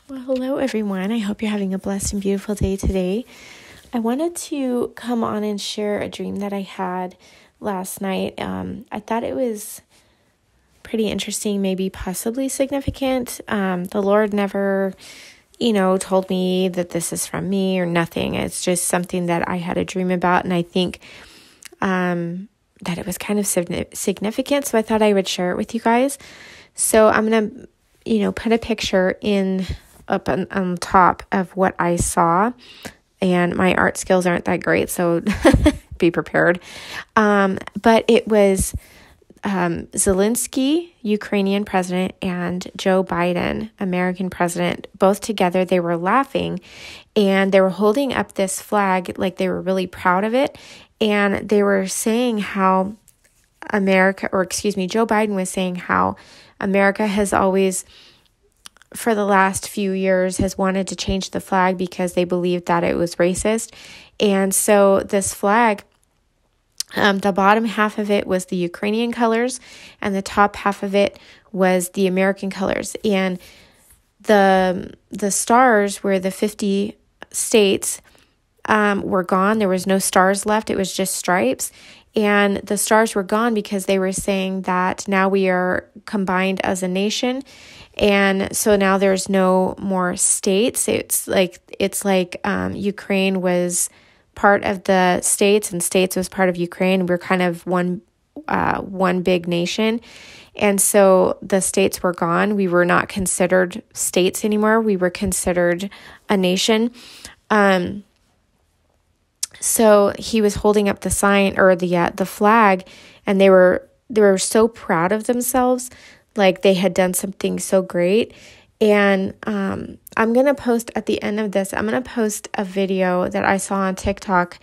Well, hello everyone. I hope you're having a blessed and beautiful day today. I wanted to come on and share a dream that I had last night. I thought it was pretty interesting, maybe possibly significant. The Lord never, told me that this is from me or nothing. It's just something that I had a dream about, and I think that it was kind of significant, so I thought I would share it with you guys. So I'm going to, put a picture up on top of what I saw, and my art skills aren't that great, so be prepared. But it was Zelensky, Ukrainian president, and Joe Biden, American president, both together. They were laughing, and they were holding up this flag like they were really proud of it, and they were saying how Joe Biden was saying how America has always, for the last few years, has wanted to change the flag because they believed that it was racist. And so this flag, the bottom half of it was the Ukrainian colors, and the top half of it was the American colors. And the stars were the 50 states were gone. There was no stars left. It was just stripes. And the stars were gone because they were saying that now we are combined as a nation. And so now there's no more states. It's like Ukraine was part of the states, and states was part of Ukraine. We're kind of one big nation. And so the states were gone. We were not considered states anymore. We were considered a nation. So he was holding up the sign, or the flag, and they were so proud of themselves, like they had done something so great. And I'm going to post at the end of this, I'm going to post a video that I saw on TikTok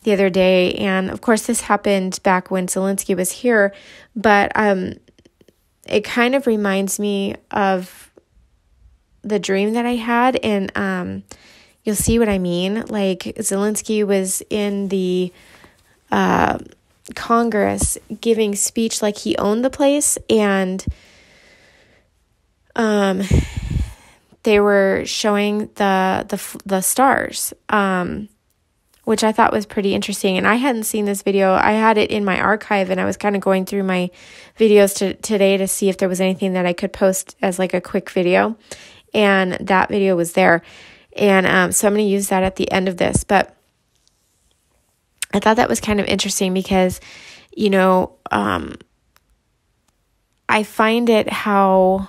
the other day. And of course, this happened back when Zelensky was here, but it kind of reminds me of the dream that I had. And you'll see what I mean. Like, Zelensky was in the Congress giving speech like he owned the place, and they were showing the stars, which I thought was pretty interesting. And I hadn't seen this video. I had it in my archive, and I was kind of going through my videos today to see if there was anything that I could post as like a quick video, and that video was there. And so I'm going to use that at the end of this. But I thought that was kind of interesting because, I find it how,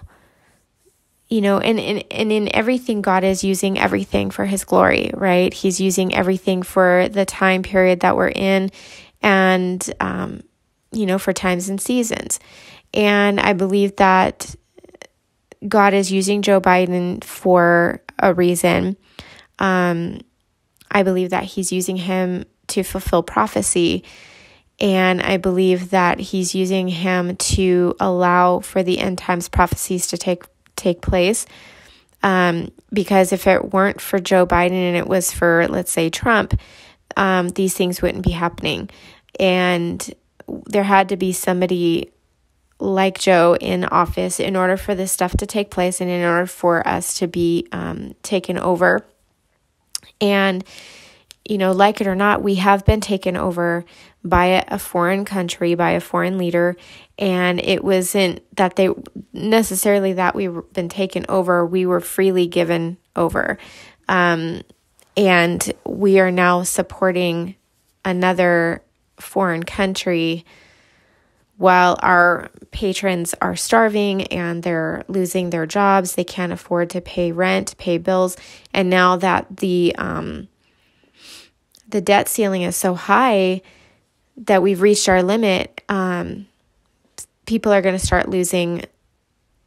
and in everything, God is using everything for his glory, right? He's using everything for the time period that we're in, and, for times and seasons. And I believe that God is using Joe Biden for a reason. I believe that he's using him to fulfill prophecy, and I believe that he's using him to allow for the end times prophecies to take place. Because if it weren't for Joe Biden and it was for, let's say, Trump, these things wouldn't be happening. And there had to be somebody like Joe in office in order for this stuff to take place, and in order for us to be taken over. And, like it or not, we have been taken over by a foreign country, by a foreign leader. And it wasn't that they necessarily that we've been taken over. We were freely given over. And we are now supporting another foreign country while our patrons are starving and they're losing their jobs. They can't afford to pay rent, pay bills. And now that the debt ceiling is so high that we've reached our limit, people are going to start losing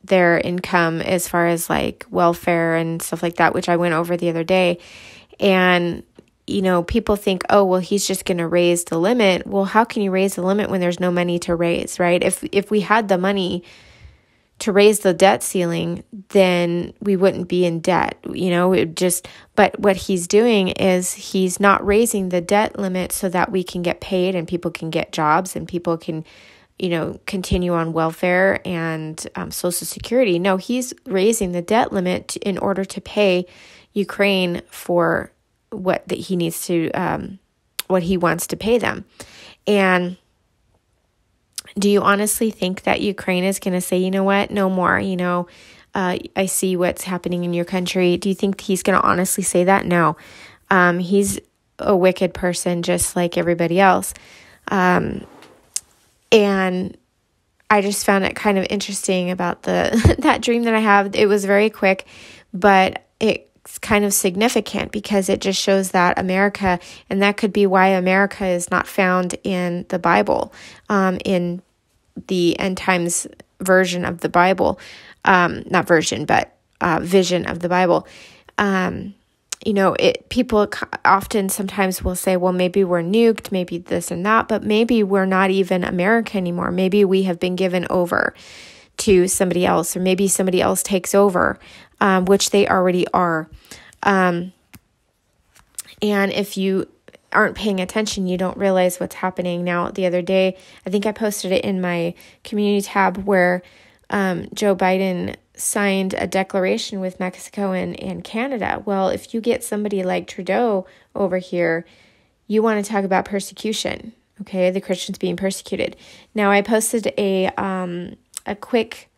their income as far as like welfare and stuff like that, which I went over the other day. And people think, oh, well, he's just going to raise the limit. Well, how can you raise the limit when there's no money to raise, right? If we had the money to raise the debt ceiling, then we wouldn't be in debt, but what he's doing is he's not raising the debt limit so that we can get paid and people can get jobs and people can continue on welfare and Social Security. No, he's raising the debt limit in order to pay Ukraine for what that he needs to, what he wants to pay them. And do you honestly think that Ukraine is going to say, you know what, no more, I see what's happening in your country? Do you think he's going to honestly say that? No. He's a wicked person just like everybody else. And I just found it kind of interesting about that dream that I have. It was very quick, but it's kind of significant because it just shows that America, and that could be why America is not found in the Bible, in the end times version of the Bible, not version, but vision of the Bible. People often sometimes will say, well, maybe we're nuked, maybe this and that, but maybe we're not even America anymore. Maybe we have been given over to somebody else, or maybe somebody else takes over, which they already are. And if you aren't paying attention, you don't realize what's happening. Now, the other day, I think I posted it in my community tab where Joe Biden signed a declaration with Mexico and Canada. Well, if you get somebody like Trudeau over here, you want to talk about persecution, okay? The Christians being persecuted. Now, I posted a quick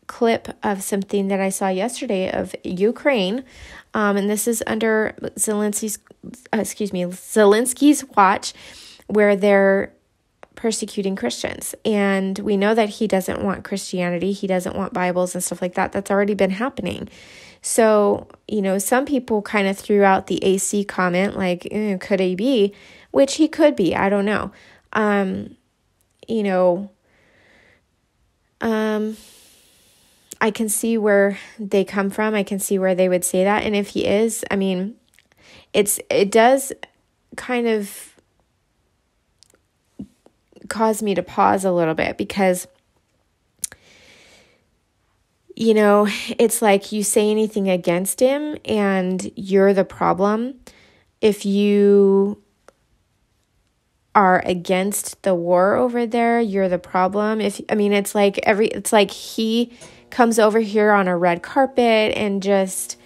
clip of something that I saw yesterday of Ukraine, and this is under Zelensky's watch, where they're persecuting Christians. And we know that he doesn't want Christianity. He doesn't want Bibles and stuff like that. That's already been happening. So, some people kind of threw out the AC comment, like, could he be? Which he could be. I don't know. I can see where they come from. I can see where they would say that. And if he is, it does kind of cause me to pause a little bit because, it's like you say anything against him and you're the problem. If you are against the war over there, you're the problem. It's like he comes over here on a red carpet and just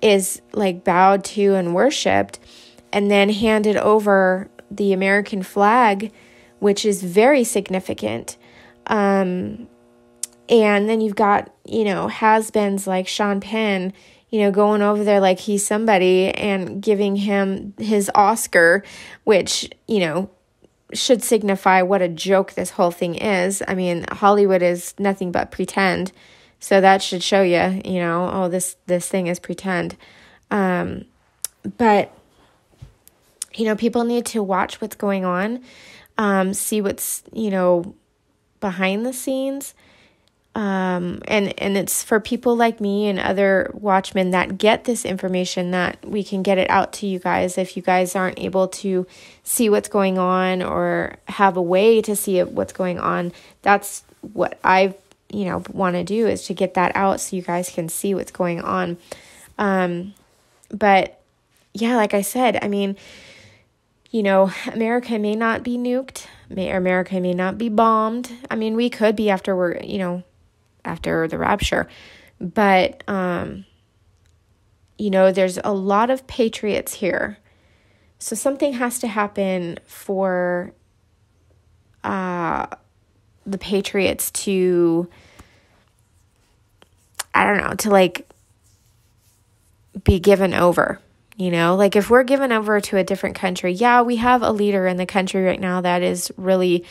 is like bowed to and worshipped, and then handed over the American flag, which is very significant. And then you've got, has-beens like Sean Penn, going over there like he's somebody and giving him his Oscar, which, should signify what a joke this whole thing is. Hollywood is nothing but pretend. So that should show you, this thing is pretend. But, people need to watch what's going on, see what's, behind the scenes. And it's for people like me and other watchmen that get this information that we can get it out to you guys. If you guys aren't able to see what's going on or have a way to see what's going on, that's what I want to do, is to get that out so you guys can see what's going on. But yeah, like I said, America may not be nuked, America may not be bombed. We could be after after the rapture, but, there's a lot of patriots here. So something has to happen for, the patriots to, to be given over. If we're given over to a different country, yeah, we have a leader in the country right now that is really,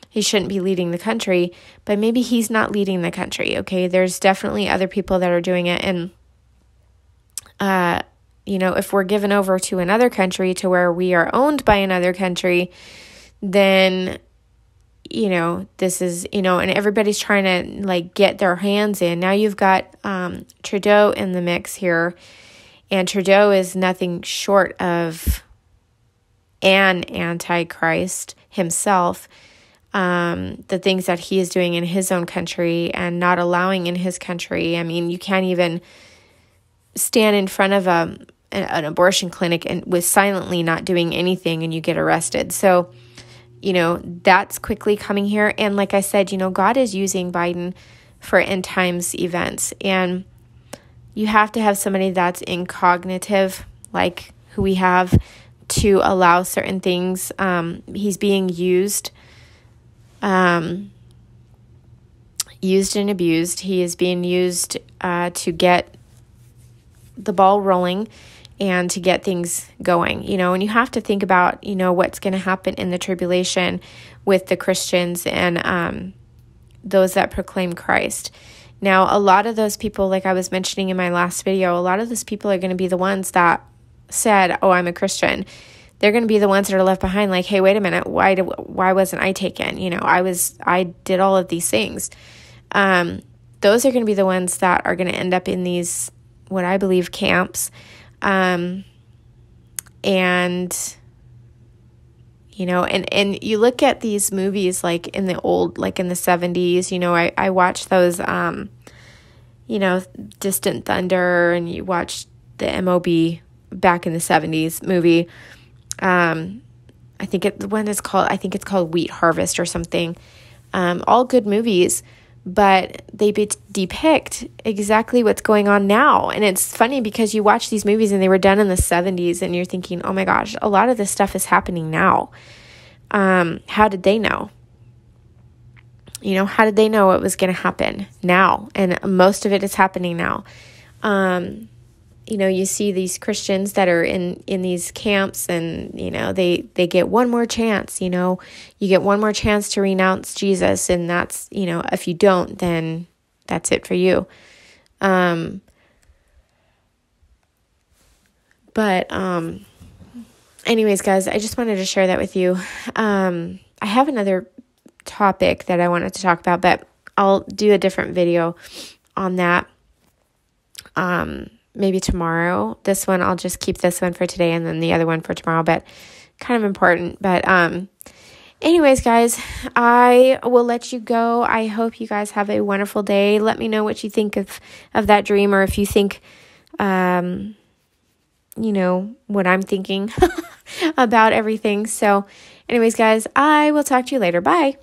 he shouldn't be leading the country, but maybe he's not leading the country, okay? There's definitely other people that are doing it, and, if we're given over to another country to where we are owned by another country, then, this is, and everybody's trying to, get their hands in. Now you've got Trudeau in the mix here, and Trudeau is nothing short of an antichrist himself. The things that he is doing in his own country and not allowing in his country. You can't even stand in front of an abortion clinic and with silently not doing anything and you get arrested. So, that's quickly coming here. And like I said, God is using Biden for end times events. And you have to have somebody that's incognitive, like who we have, to allow certain things. He's being used and abused. He is being used to get the ball rolling and to get things going, and you have to think about, what's going to happen in the tribulation with the Christians and those that proclaim Christ. Now, a lot of those people, like I was mentioning in my last video, a lot of those people are going to be the ones that said, oh, I'm a Christian. They're going to be the ones that are left behind like, hey, wait a minute, why wasn't I taken? I did all of these things. Those are going to be the ones that are going to end up in these, what I believe, camps. And you look at these movies like in the old, like in the 70s, I watched those, Distant Thunder, and you watch the MOB back in the 70s movie. I think it's called Wheat Harvest or something. All good movies, but they depict exactly what's going on now. And it's funny because you watch these movies and they were done in the 70s and you're thinking, oh my gosh, a lot of this stuff is happening now. How did they know? How did they know it was going to happen now? And most of it is happening now. You see these Christians that are in these camps and, they get one more chance, you get one more chance to renounce Jesus. And that's, if you don't, then that's it for you. Anyways, guys, I just wanted to share that with you. I have another topic that I wanted to talk about, but I'll do a different video on that. Maybe tomorrow. This one, I'll just keep this one for today and then the other one for tomorrow, but kind of important. But anyways, guys, I will let you go. I hope you guys have a wonderful day. Let me know what you think of that dream, or if you think, what I'm thinking about everything. So anyways, guys, I will talk to you later. Bye.